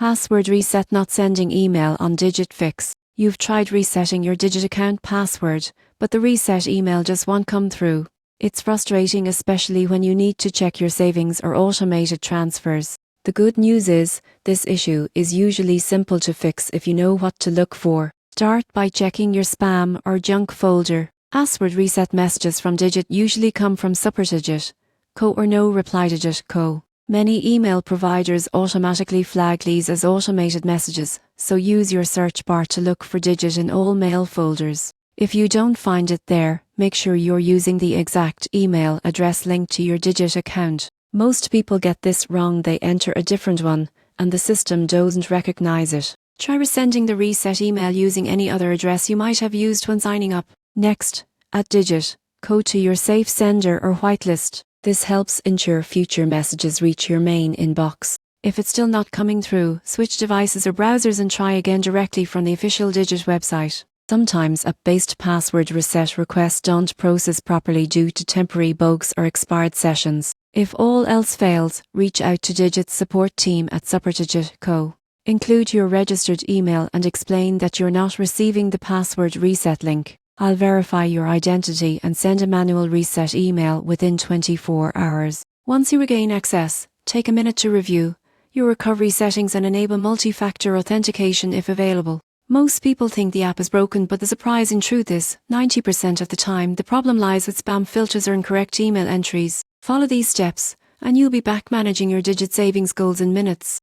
Password reset not sending email on Digit Fix. You've tried resetting your Digit account password, but the reset email just won't come through. It's frustrating, especially when you need to check your savings or automated transfers. The good news is, this issue is usually simple to fix if you know what to look for. Start by checking your spam or junk folder. Password reset messages from Digit usually come from SuperDigit.co or No Reply Digit.co. Many email providers automatically flag these as automated messages, so use your search bar to look for Digit in all mail folders. If you don't find it there, make sure you're using the exact email address linked to your Digit account. Most people get this wrong. They enter a different one, and the system doesn't recognize it. Try resending the reset email using any other address you might have used when signing up. Next, add Digit.co to your safe sender or whitelist. This helps ensure future messages reach your main inbox. If it's still not coming through, switch devices or browsers and try again directly from the official Digit website. Sometimes app-based password reset requests don't process properly due to temporary bugs or expired sessions. If all else fails, reach out to Digit's support team at SuperDigit.co. Include your registered email and explain that you're not receiving the password reset link. I'll verify your identity and send a manual reset email within 24 hours. Once you regain access, take a minute to review your recovery settings and enable multi-factor authentication if available. Most people think the app is broken, but the surprising truth is, 90% of the time the problem lies with spam filters or incorrect email entries. Follow these steps, and you'll be back managing your Digit savings goals in minutes.